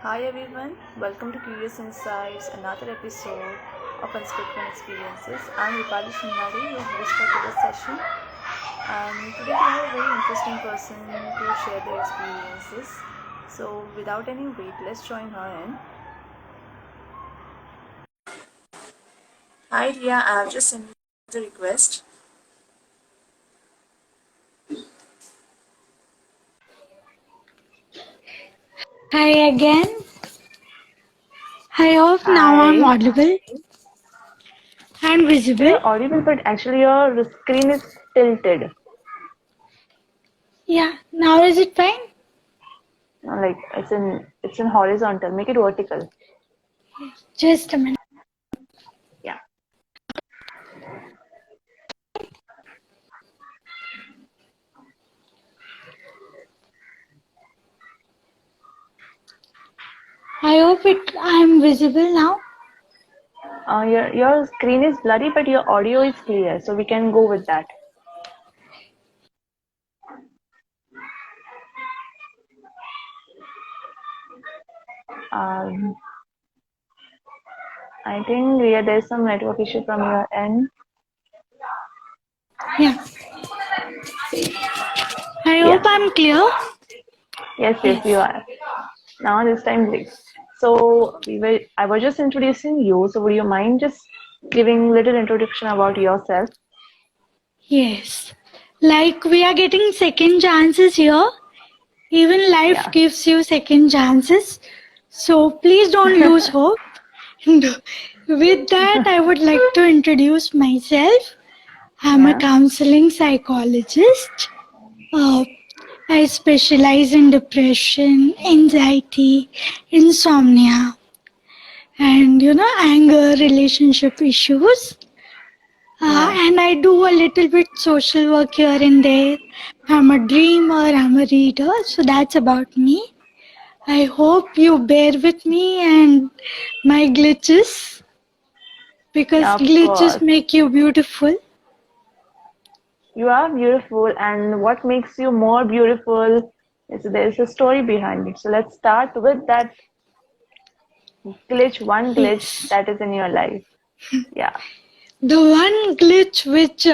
Hi everyone, welcome to Curious Insights, another episode of Unspoken Experiences. I'm Rupali Shingade, your host for today's session, and today we have a very interesting person to share their experiences. So, without any wait, let's join her in. Hi Ria, I have just sent you the request. Hi again. I hope now I'm Hi. audible and So visible. you're audible, but actually your screen is tilted. Yeah, now is it fine? Like it's in horizontal. Make it vertical. Just a minute. Yeah. I hope I'm visible now. Your screen is blurry, but your audio is clear, so we can go with that. Um, I think Ria, there's some network issue from your end. Yeah. I hope Yeah. I'm clear. Yes, you Yes. are. Now this time, please. So I was just introducing you. So would you mind just giving little introduction about yourself? Yes. Like we are getting second chances here. Even life Yeah. gives you second chances. So please don't lose hope. And with that, I would like to introduce myself. I'm a Yeah. counseling psychologist. Uh, I specialize in depression, anxiety, insomnia, and anger, relationship issues. Yeah. And I do a little bit social work here and there. I'm a dreamer, I'm a reader, so that's about me. I hope you bear with me and my glitches because Yeah, of glitches course. make you beautiful. You are beautiful, and what makes you more beautiful is there's a story behind it. So let's start with that one glitch Yes. that is in your life. Yeah. The one glitch which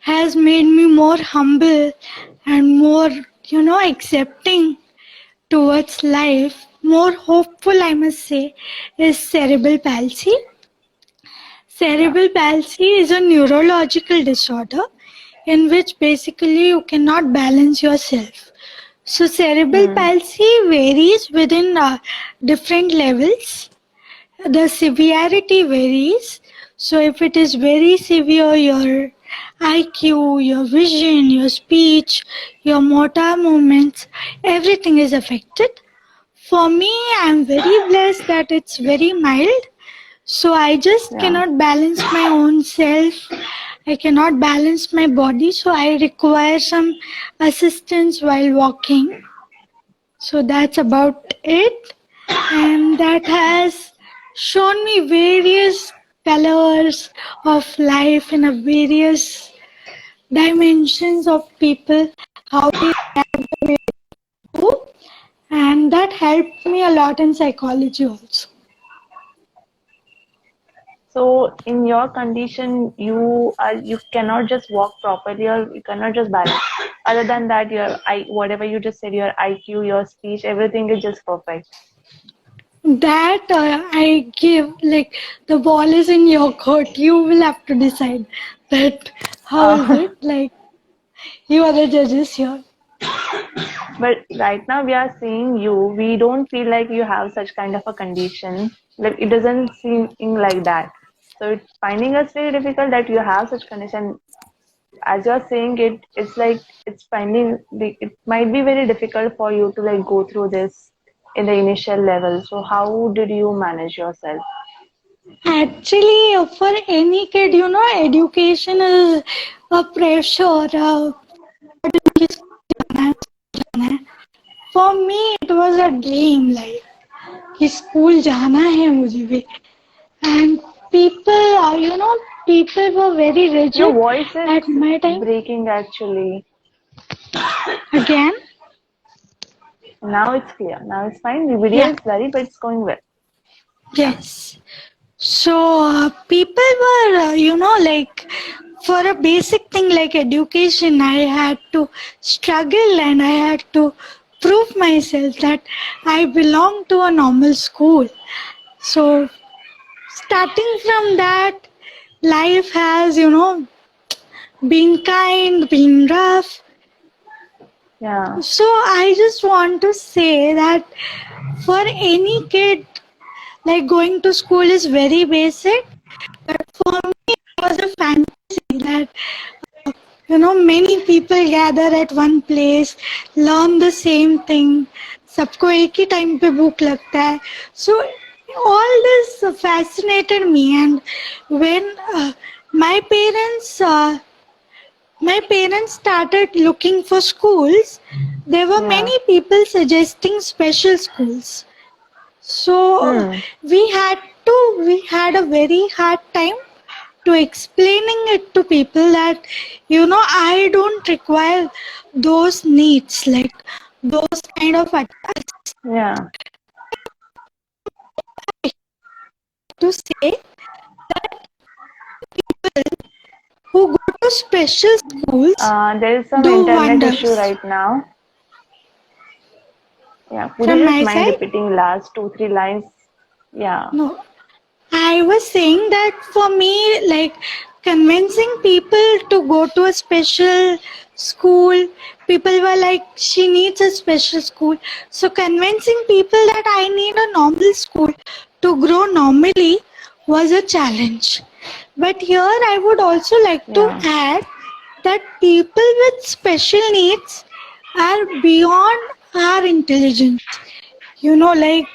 has made me more humble and more, accepting towards life, more hopeful, I must say, is cerebral palsy. Yeah. Cerebral palsy is a neurological disorder in which basically you cannot balance yourself. So, cerebral Hmm. palsy varies within different levels. The severity varies. So if it is very severe, your IQ, your vision, your speech, your motor movements, everything is affected. For me, I'm very blessed that it's very mild. So I just Yeah. cannot balance my own self. I cannot balance my body. So I require some assistance while walking. So that's about it. And that has shown me various colors of life in a various dimensions of people, how they do. And that helped me a lot in psychology also. So in your condition, you cannot just walk properly, or you cannot just balance. Other than that, whatever you just said, your IQ, your speech, everything is just perfect. That I give, like, the ball is in your court. You will have to decide that how is Uh, it, like, you are the judges here. but right now we are seeing you. We don't feel like you have such kind of a condition. Like it doesn't seem like that. So it's finding us very difficult that you have such condition. As you're saying it, it's like it might be very difficult for you to like go through this in the initial level. So how did you manage yourself? Actually, for any kid, education is a pressure. For me, it was a dream, like कि school जाना है मुझे भी. And people, people were very Your rigid voice is at my time. breaking actually. Again, Now it's clear. Now it's fine. The video Yeah. is blurry, but it's going well. Yeah. Yes. So people were, like for a basic thing like education, I had to struggle and I had to prove myself that I belong to a normal school. So starting from that, life has, been kind, been rough. Yeah. So I just want to say that for any kid, like going to school is very basic. But for me, it was a fantasy that many people gather at one place, learn the same thing. सबको एक ही time पे भूख लगता है. So all this fascinated me, and when my parents uh, my parents started looking for schools, there were Yeah. many people suggesting special schools. So Hmm. we had a very hard time to explaining it to people that I don't require those needs, like those kind of Yeah. to say who go to special schools There is some do internet issue wonders. right now. Yeah. Would From you just my mind side, repeating last 2, 3 lines? Yeah. no, I was saying that for me, like convincing people to go to a special school, people were like, she needs a special school. So convincing people that I need a normal school to grow normally was a challenge. But here I would also like to Yeah. add that people with special needs are beyond our intelligence. Like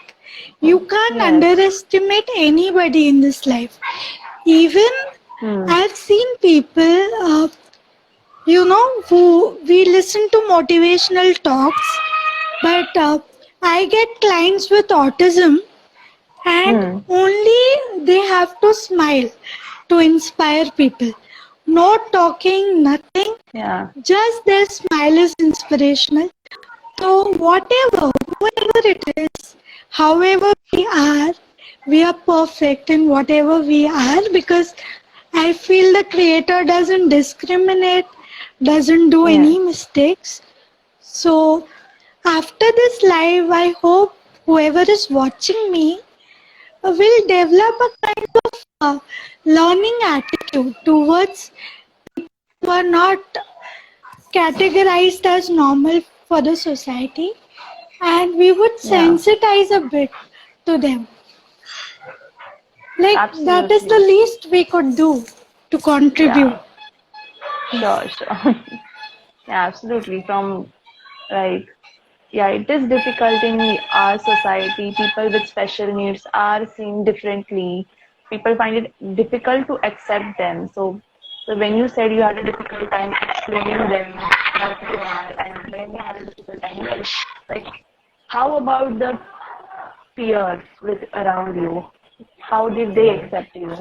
you can't Yes. underestimate anybody in this life. Even Hmm. I've seen people, who we listen to motivational talks, but I get clients with autism, and Hmm. only they have to smile to inspire people. No talking, nothing, Yeah. just their smile is inspirational. So, whoever it is, however we are perfect in whatever we are, because I feel the Creator doesn't discriminate, doesn't do Yes. any mistakes. So, after this live, I hope whoever is watching me will develop a kind of learning attitude towards who are not categorized as normal for the society, and we would Yeah. sensitize a bit to them. Like that is the Absolutely. least we could do to contribute. Yeah. Sure. Sure. Yeah. Absolutely. From like, yeah, it is difficult in our society. People with special needs are seen differently. People find it difficult to accept them. So when you said you had a difficult time explaining them what you are, and when you had a difficult time, like, how about the peers with around you? How did they accept you?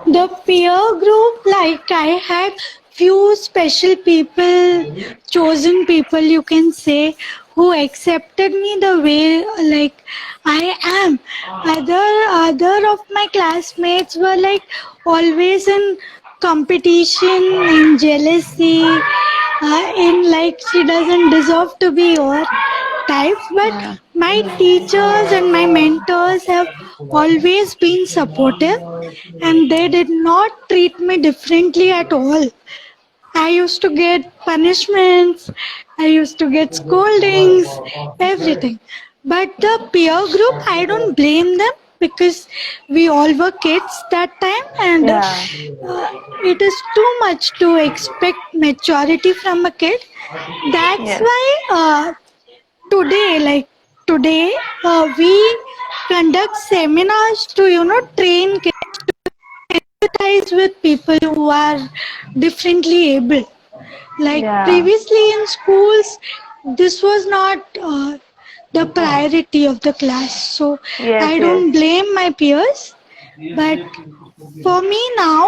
The peer group, like I had few special people, chosen people you can say, who accepted me the way like I am. Other of my classmates were like always in competition, in jealousy, in like she doesn't deserve to be your types. But Yeah. my teachers and my mentors have always been supportive, and they did not treat me differently at all. I used to get punishments, I used to get scoldings, everything. But the peer group, I don't blame them because we all were kids that time, and Yeah. it is too much to expect maturity from a kid. That's Yes. why today, we conduct seminars to train kids, empathize with people who are differently able. Like Yeah. previously in schools, this was not the priority of the class. So Yes. I Yes. don't blame my peers, but for me now,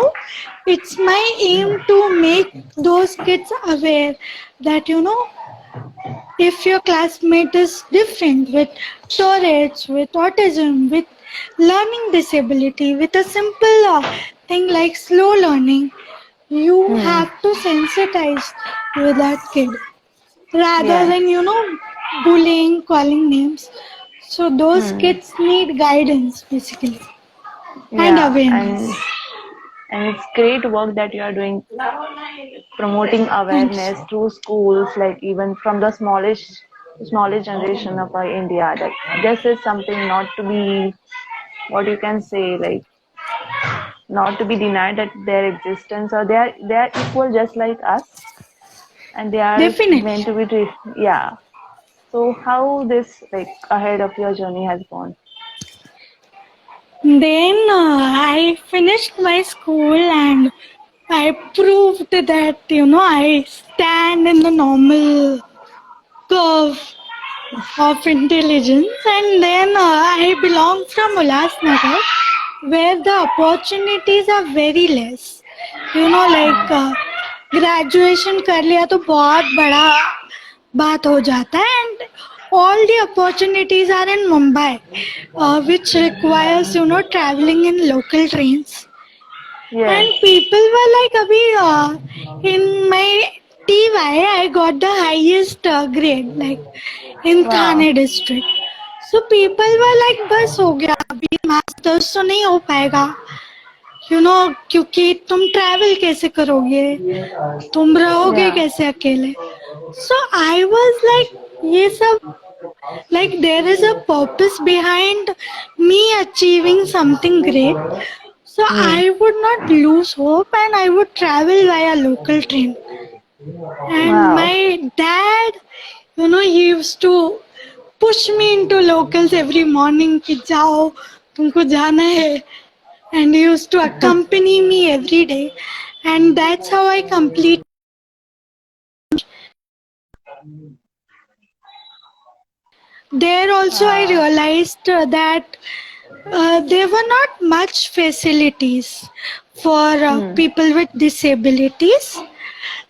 it's my aim to make those kids aware that if your classmate is different with Tourette's, with autism, with learning disability, with a simple thing like slow learning, you Hmm. have to sensitize with that kid rather Yes. than, bullying, calling names. So those Hmm. kids need guidance basically and Yeah, awareness. and it's great work that you are doing, promoting Thanks. awareness through schools, like even from the smallest generation of our India. That this is something not to be, what you can say, like not to be denied, that their existence, or they are equal just like us, and they are Definitely. meant to be yeah. So how this, like, ahead of your journey has gone? Then I finished my school and I proved that, I stand in the normal curve of intelligence. And then I belong from Ulasnagar, where the opportunities are very less. Like graduation कर लिया तो बहुत बड़ा बात हो जाता है, and all the opportunities are in Mumbai, which requires, traveling in local trains. Yes. And people were like, Abhi, in my TY, I got the highest grade, like in Wow. Thane district. So people were like, बस हो गया अभी masters तो नहीं हो पाएगा, क्योंकि तुम ट्रैवल कैसे करोगे, तुम रहोगे Yeah. कैसे अकेले. So I was like, ये सब, like there is a purpose behind me achieving something great. So Hmm. I would not lose hope and I would travel via local train. And Wow. my dad, he used to push me into locals every morning कि जाओ तुमको जाना है, and he used to accompany me every day, and that's how I complete. There also I Wow. realized that there were not much facilities for Hmm. people with disabilities.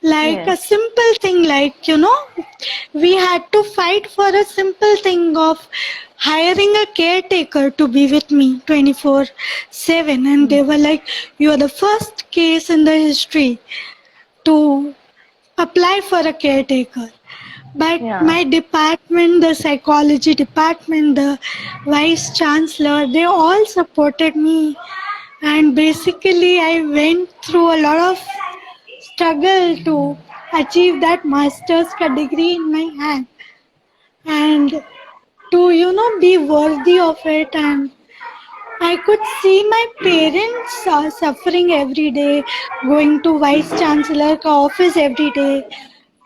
Like a Yes. simple thing, like, we had to fight for a simple thing of hiring a caretaker to be with me 24/7. And Hmm. they were like, you are the first case in the history to apply for a caretaker. But Yeah. my department, the psychology department, the vice chancellor, they all supported me. And basically, I went through a lot of struggle to achieve that master's degree in my hand, and to, be worthy of it. And I could see my parents suffering every day, going to vice chancellor ka office every day,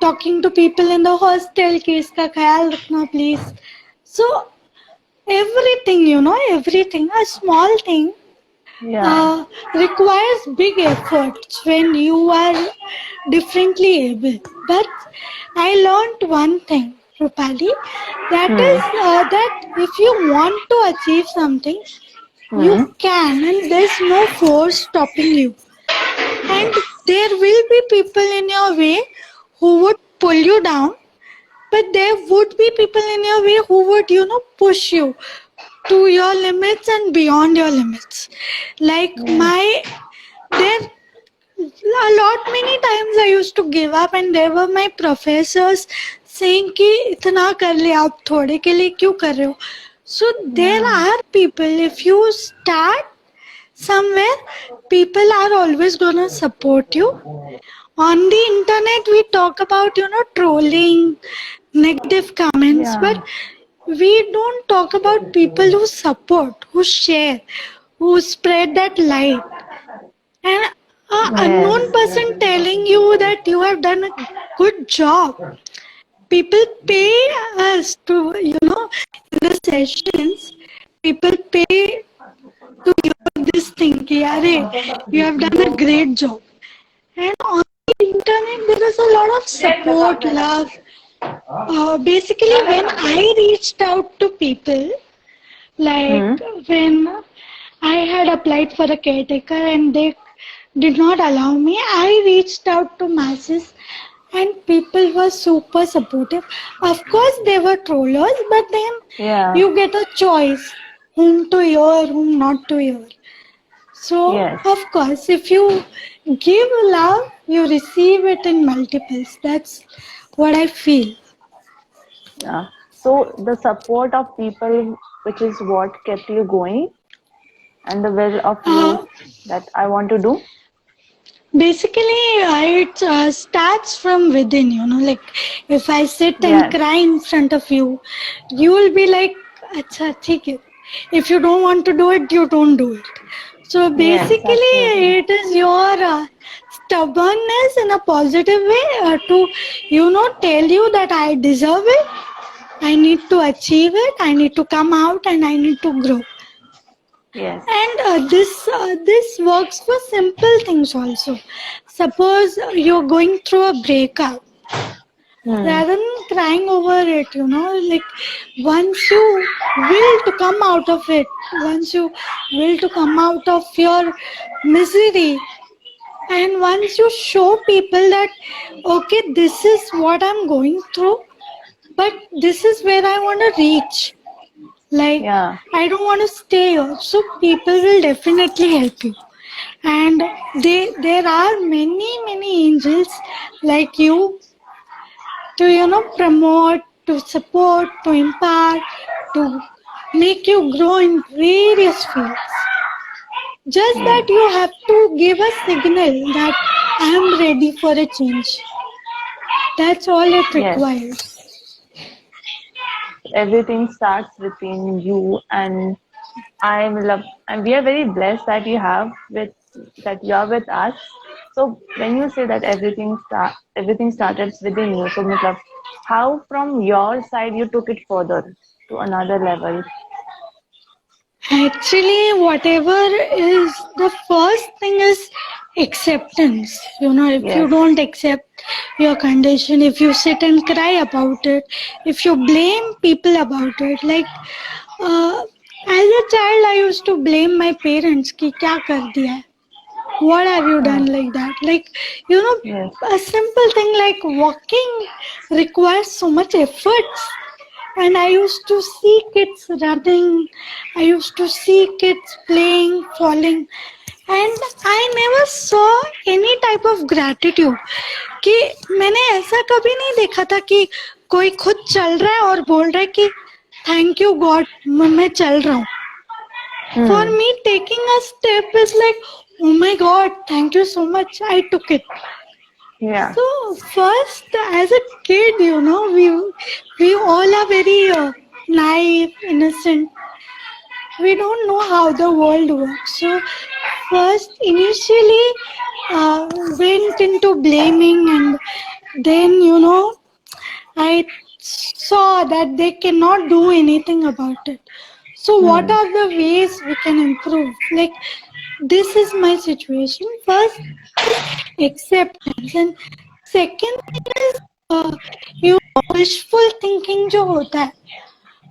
talking to people in the hostel कि इसका ख्याल रखना please. So everything, everything, a small thing Yeah. requires big efforts when you are differently able. But I learned one thing, Rupali, that Hmm. is that if you want to achieve something, you Hmm. can, and there's no force stopping you. And there will be people in your way who would pull you down, but there would be people in your way who would, push you to your limits and beyond your limits. Like Yes. there a lot many times I used to give up, and there were my professors saying कि इतना कर लिया आप थोड़े के लिए क्यों कर रहे हो. So there Yeah. are people, if you start somewhere, people are always gonna support you. On the internet we talk about, trolling, negative comments, Yeah. but we don't talk about people who support, who share, who spread that light. And an Yes. unknown person telling you that you have done a good job. People pay us to, in the sessions, people pay to hear this thing कि अरे you have done a great job. And on the internet there is a lot of support, love. Basically when I reached out to people, Hmm. like when I had applied for a caretaker and they did not allow me, I reached out to masses and people were super supportive. Of course, they were trollers, but then Yeah. you get a choice whom to hear, whom not to hear. So, Yes. of course, if you give love, you receive it in multiples. That's what I feel. Yeah. So the support of people, which is what kept you going, and the will of you Uh, that I want to do. Basically, it starts from within, like if I sit and Yes. cry in front of you, you will be like, Acha, theek hai. If you don't want to do it, you don't do it. So Yes. basically, Absolutely. it is your stubbornness in a positive way to, tell you that I deserve it, I need to achieve it, I need to come out, and I need to grow. Yes. And this works for simple things also. Suppose you're going through a breakup, Hmm. rather than crying over it, like once you will to come out of it, once you will to come out of your misery, and once you show people that okay, this is what I'm going through, but this is where I want to reach. Like, Yeah. I don't want to stay here. So people will definitely help you. And there are many angels like you to promote, to support, to empower, to make you grow in various fields. Just that Yes. you have to give a signal that I am ready for a change. That's all it Yes. requires. Everything starts within you, and and we are very blessed that you're with us. So when you say that everything started within you, so matlab, how from your side you took it further to another level? Actually, whatever is the first thing is acceptance. If you Yes. don't accept your condition, if you sit and cry about it, if you blame people about it, like as a child, I used to blame my parents कि क्या कर दिया है? What have you Hmm. done like that? Like, you know, Yes. a simple thing like walking requires so much efforts. And I used to see kids running, I used to see kids playing, falling, and I never saw any type of gratitude. कि मैंने ऐसा कभी नहीं देखा था कि कोई खुद चल रहा है और बोल रहा है कि थैंक यू गॉड मैं चल रहा हूँ. For Hmm. me, taking a step is like, oh my god, thank you so much, I took it. Yeah. So first, as a kid, we all are very naive, innocent. We don't know how the world works. So first, initially, went into blaming, and then I saw that they cannot do anything about it. So what Hmm. are the ways we can improve? Like, this is my situation. First is acceptance, and second thing is you wishful thinking जो होता है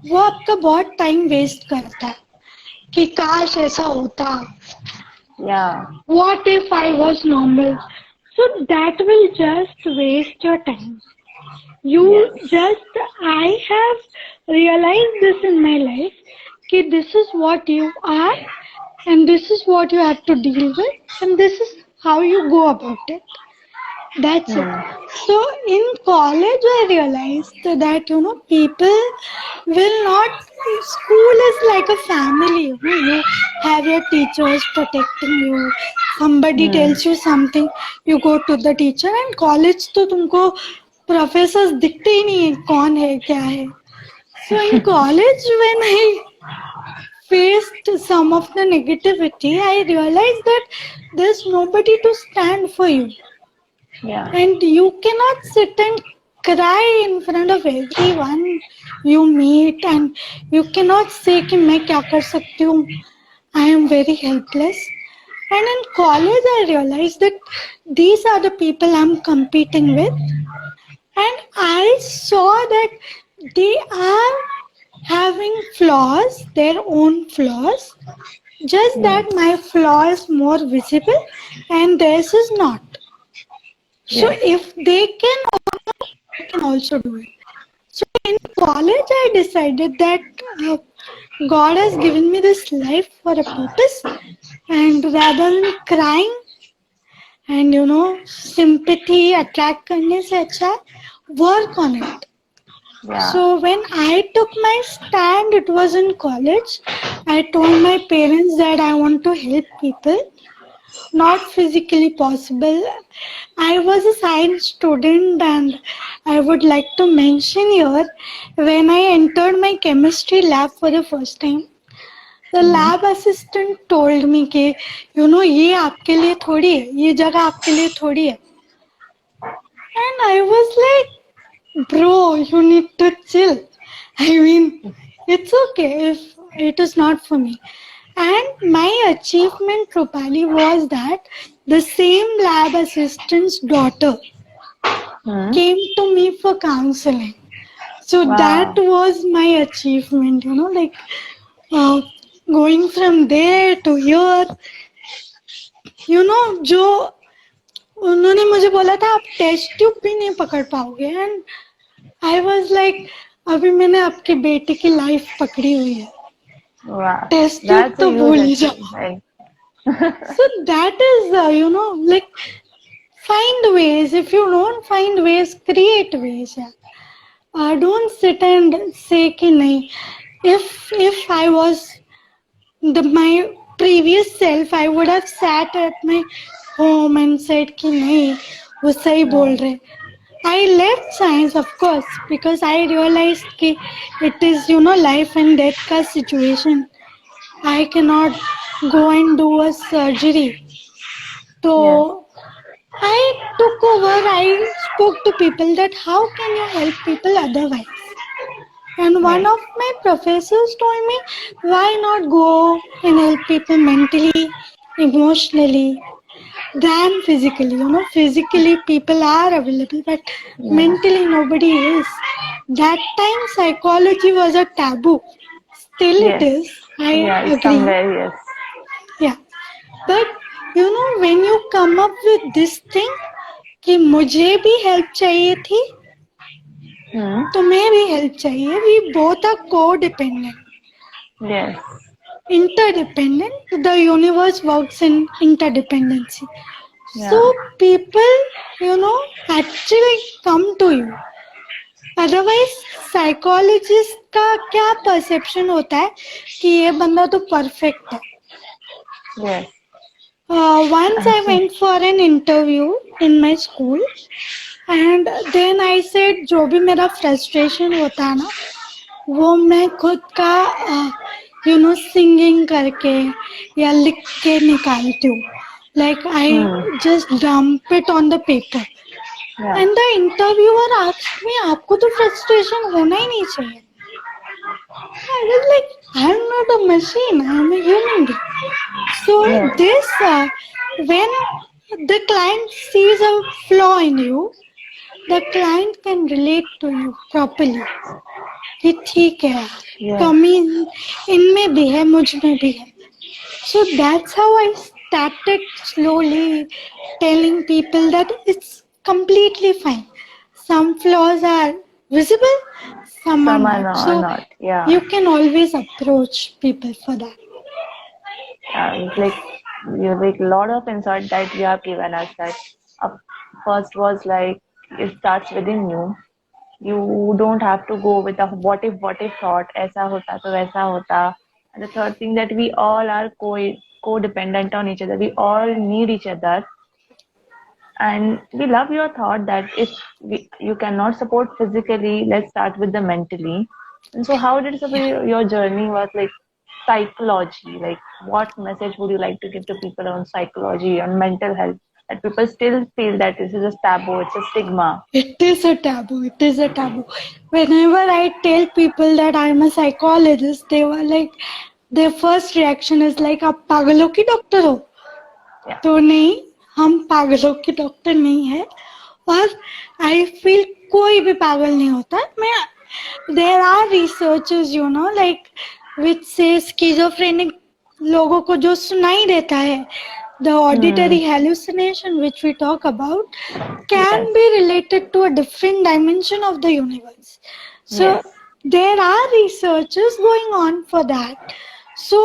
वो आपका बहुत time waste करता है कि काश ऐसा होता. Yeah. What if I was normal? So that will just waste your time. You Yes. just, I have realized this in my life कि this is what you are and this is what you have to deal with and this is how you go about it. That's it. Hmm. So in college, I realized that people will not. School is like a family. You have your teachers protecting you. Somebody Hmm. tells you something, you go to the teacher. And college तो तुमको professors दिखते ही नहीं है कौन है क्या है. So in college, when I faced some of the negativity, I realized that there's nobody to stand for you. Yeah. And you cannot sit and cry in front of everyone you meet, and you cannot say कि मैं क्या कर सकती हूँ, I am very helpless. And in college, I realized that these are the people I'm competing with, and I saw that they are having flaws, their own flaws, just Yes. that my flaw is more visible and theirs is not. So Yes. if they can, I can also do it. So in college, I decided that God has given me this life for a purpose, and rather than crying and sympathy attract करने से अच्छा work on it. Yeah. So when I took my stand, it was in college. I told my parents that I want to help people, not physically possible. I was a science student, and I would like to mention here, when I entered my chemistry lab for the first time, the Hmm. lab assistant told me कि ये आपके लिए थोड़ी है, ये जगह आपके लिए थोड़ी है. And I was like, bro, you need to chill. I mean, it's okay if it is not for me. And my achievement, Rupali, was that the same lab assistant's daughter Hmm. came to me for counseling. So that Wow. was my achievement, like uh, going from there to here. जो उन्होंने मुझे बोला था आप test tube भी नहीं पकड़ पाओगे, एंड आई वाज लाइक अभी मैंने आपकी बेटी की लाइफ पकड़ी हुई है, Wow. Test tube That's a तो huge भूल ही achievement. जाओ. Like, So that is like find ways. If you don't find ways, create ways. Don't sit and say कि नहीं. If I was my previous self, I would have sat at my home and said कि नहीं वो सही बोल no. रहे. I left science, of course, because I realized that it is, life and death ka situation. I cannot go and do a surgery. Yes. So I took over. I spoke to people that how can you help people otherwise? And one Yes. of my professors told me, why not go and help people mentally, emotionally, than physically. Physically people are available, but Yeah. mentally nobody is. That time psychology was a taboo. Still it Yes. is. I Yeah. It's agree. somewhere. Yes. Yeah. But when you come up with this thing कि मुझे भी help चाहिए थी, Hmm. तुम्हें भी help चाहिए, we both are co-dependent. Yes. Interdependent. The universe works in interdependency. So Yeah. people, actually come to you. Otherwise psychologist का क्या परसेप्शन होता है कि ये बंदा तो परफेक्ट है. Yes. Once I Actually. went for an interview in my school, and then I said जो भी मेरा frustration होता है ना वो मैं खुद का सिंगिंग करके या लिख के निकालती हूँ. Like I Hmm. just dump it on the paper. Yeah. And the interviewer asked me, आपको तो frustration होना ही नहीं चाहिए. I was like, I'm not a machine, I'm a human being. So Yes. this, when the client sees a flaw in you, the client can relate to you properly. कि ठीक है यार, Yes. कमी इनमें भी है, मुझ में भी है. So that's how I started slowly telling people that it's completely fine. Some flaws are visible, some are Some are not. So not. Yeah. you can always approach people for that. It's like you like a lot of insight that you have given us. That uh, first was like it starts within you. You don't have to go with a what if thought. ऐसा होता तो वैसा होता. And the third thing that we all are codependent on each other. We all need each other. And we love your thought that if you cannot support physically, let's start with the mentally. And so, how did Yeah. your journey was like psychology? Like, what message would you like to give to people on psychology, on mental health? That people still feel that this is a taboo, it's a stigma. It is a taboo. It is a taboo. Whenever I tell people that I'm a psychologist, they were like, their first reaction is like, आप पागलों की doctor हो? Yeah. तो नहीं, हम पागलों के doctor नहीं है. और आई फील कोई भी पागल नहीं होता. मैं there are researches like which say schizophrenic लोगों को जो सुनाई देता है, the auditory hallucination which we talk about can Yes. be related to a different dimension of the universe. So Yes. there are researches going on for that. So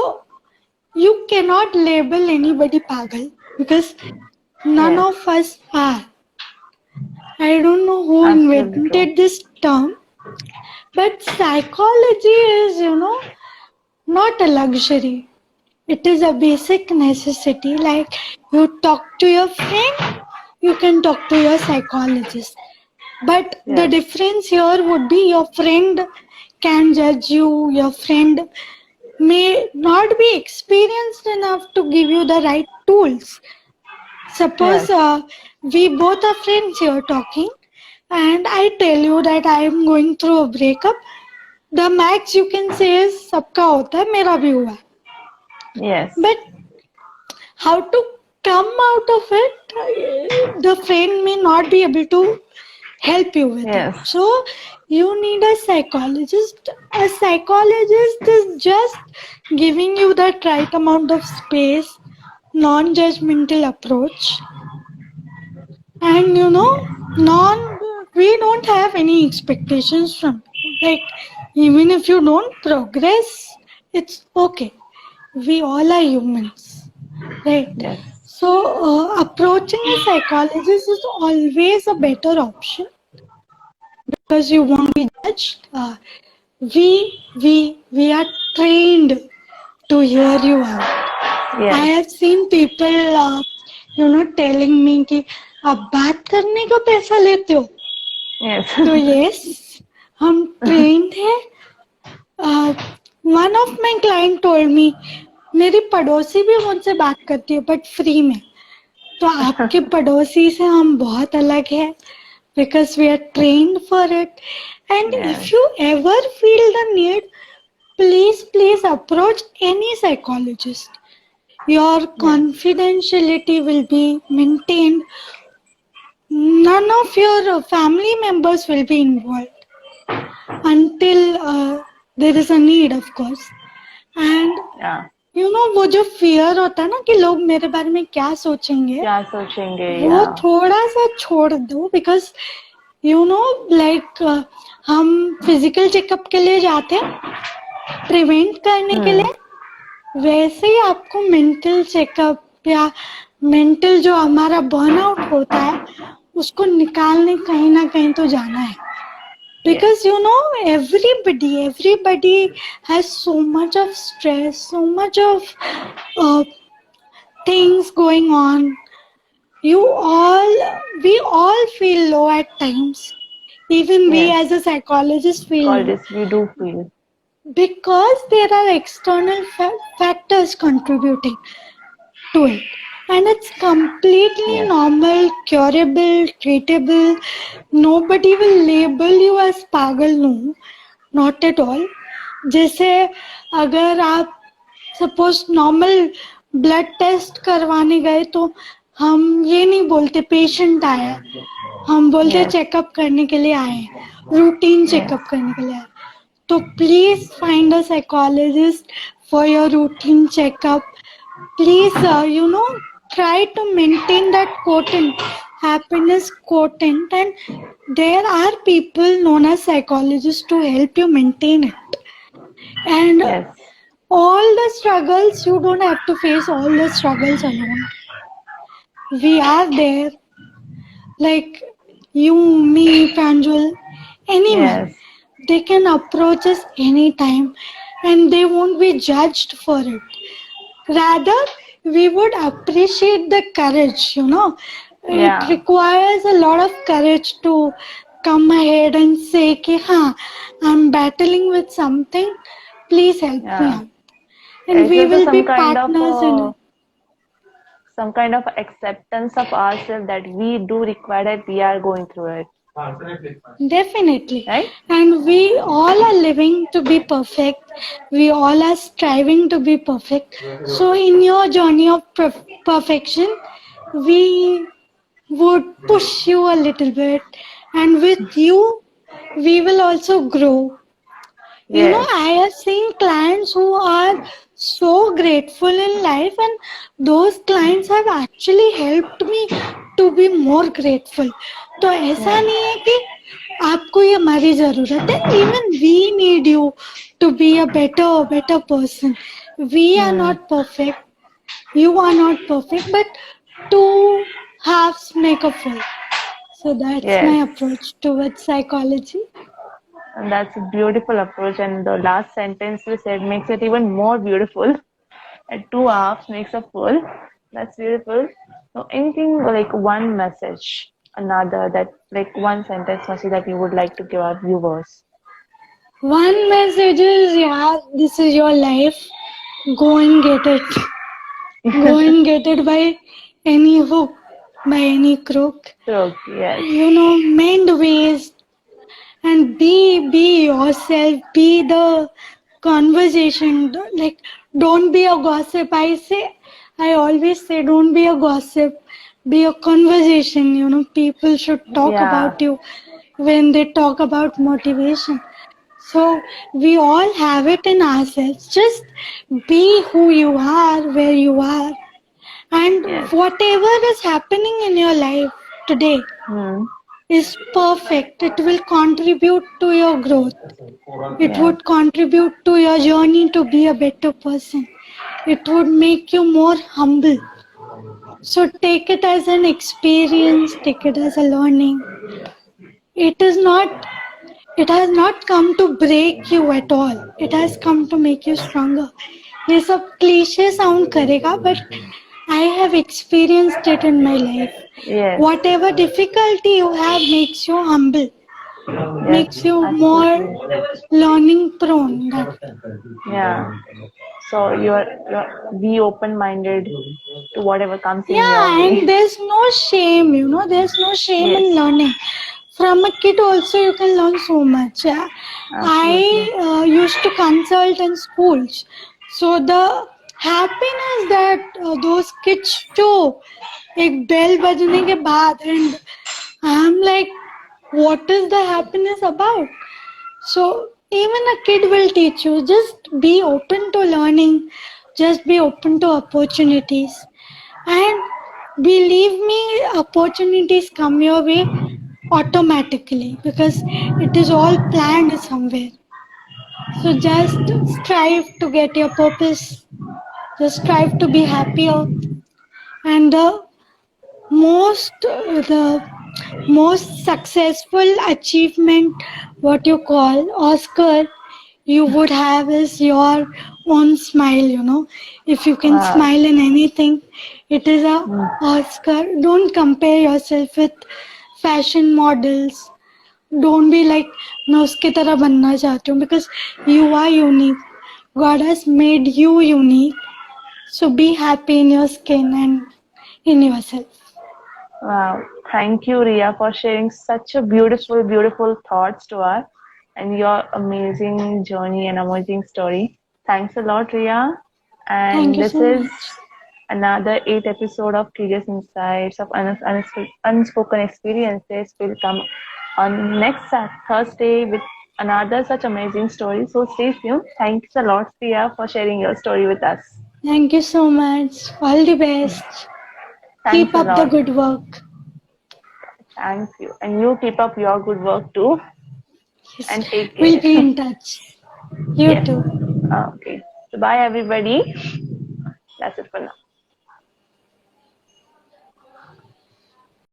you cannot label anybody pagal because none Yes. of us are. I don't know who Absolutely true. invented this term, but psychology is, not a luxury. It is a basic necessity. Like you talk to your friend, you can talk to your psychologist. But the Yes. difference here would be your friend can judge you, your friend may not be experienced enough to give you the right tools. Suppose Yes. we both are friends here talking, and I tell you that I am going through a breakup. The max you can say is सबका होता है, मेरा भी हुआ है. Yes. But how to come out of it, the friend may not be able to help you with it. Yes. So you need a psychologist. A psychologist is just giving you that right amount of space, non-judgmental approach, and we don't have any expectations from you. Like even if you don't progress, it's okay. We all are humans, right? Yes. So approaching a psychologist is always a better option because you won't be judged. We are trained to hear you out. I Yes. have seen people, telling me कि आप बात करने का पैसा लेते हो. Yes. तो yes, हम trained हैं. One of my client told me, मेरी पड़ोसी भी मुझसे बात करती है बट फ्री में. तो आपके पड़ोसी से हम बहुत अलग है because we are trained for it. And Yes. if you ever feel the need, please approach any psychologist. Your confidentiality will be maintained. None of your family members will be involved until there is a need, of course. And Yeah. वो जो fear होता है ना कि लोग मेरे बारे में क्या सोचेंगे, क्या सोचेंगे? वो Yeah. थोड़ा सा छोड़ दो. बिकॉज लाइक हम फिजिकल चेकअप के लिए जाते हैं प्रिवेंट करने के लिए, वैसे ही आपको मेंटल चेकअप या मेंटल जो हमारा बर्नआउट होता है उसको निकालने कहीं ना कहीं तो जाना है. Because everybody has so much of stress, so much of things going on. We all feel low at times. Even we Yes. as a psychologist feel All low this we do feel. because there are external factors contributing to it. And it's completely Yes. normal, curable, treatable. Nobody will label you as pagal, no, not at all. जैसे अगर आप suppose normal blood test करवाने गए तो हम ये नहीं बोलते पेशेंट आया, हम बोलते Yes. चेकअप करने के लिए आए, रूटीन चेकअप करने के लिए आए. तो please find a psychologist for your routine checkup. Please, try to maintain that quotient, happiness quotient, and there are people known as psychologists to help you maintain it. And Yes. all the struggles, you don't have to face all the struggles alone. We are there, like you, me, Pranjul, anyone. Yes. They can approach us anytime and they won't be judged for it. Rather, we would appreciate the courage, Yeah. It requires a lot of courage to come ahead and say, ki, I'm battling with something, please help me Yeah. out. And It's we also will be partners in it. some kind of acceptance of ourselves that we do require that we are going through it. Definitely. Right? And we all are living to be perfect. We all are striving to be perfect. So in your journey of perfection, we would push you a little bit. And with you, we will also grow. Yes. I have seen clients who are so grateful in life, and those clients have actually helped me to be more grateful. तो ऐसा Yes. नहीं है कि आपको ये हमारी जरूरत है. Even we need you to be a better person. We are Hmm. not perfect. You are not perfect, but two halves make a full. So that's my Yes. approach towards psychology. And that's a beautiful approach. And the last sentence you said makes it even more beautiful. And two halves makes a full. That's beautiful. So anything like one message, another that like one sentence message that you would like to give our viewers. One message is, yeah, this is your life. Go and get it. Go and get it by any hook, by any crook. So yes. Mend ways and be yourself. Be the conversation. Like, don't be a gossip. I always say, don't be a gossip. Be a conversation. People should talk Yeah. about you when they talk about motivation. So we all have it in ourselves. Just be who you are, where you are, and Yes. whatever is happening in your life today Hmm. is perfect. It will contribute to your growth. It Yes. would contribute to your journey to be a better person. It would make you more humble. So take it as an experience, take it as a learning. It is not It has not come to break you at all. It has come to make you stronger. ये सब cliche sound करेगा, but I have experienced it in my life. Yes. Whatever difficulty you have makes you humble, Yes. makes you more Absolutely. learning prone. That Yeah. So you're be open minded to whatever comes in your Yeah, way. and there's no shame, there's no shame Yes. in learning. From a kid also you can learn so much. Yeah. Absolutely. I used to consult in schools. So the happiness that those kids show एक bell बजने के बाद, and I'm like, what is the happiness about? So even a kid will teach you. Just be open to learning. Just be open to opportunities. And believe me, opportunities come your way automatically because it is all planned somewhere. So just strive to get your purpose. Just strive to be happier. And the most successful achievement, what you call Oscar, you would have is your own smile. If you can Wow. smile in anything, it is a Mm. Oscar. Don't compare yourself with fashion models. Don't be like मैं उसकी तरह बनना चाहती हूँ, because you are unique. God has made you unique. So be happy in your skin and in yourself. Wow. Thank you, Ria, for sharing such a beautiful, beautiful thoughts to us and your amazing journey and amazing story. Thanks a lot, Ria. Thank And you this so is much. another 8 episode of Curious Insights of Unspoken Experiences will come on next Thursday with another such amazing story. So stay tuned. Thanks a lot, Ria, for sharing your story with us. Thank you so much. All the best. Thanks Keep a up the lot. good work. Thank you. And you keep up your good work too. Yes. And take We'll care. be in touch. You Yes. too. Okay. So bye everybody. That's it for now.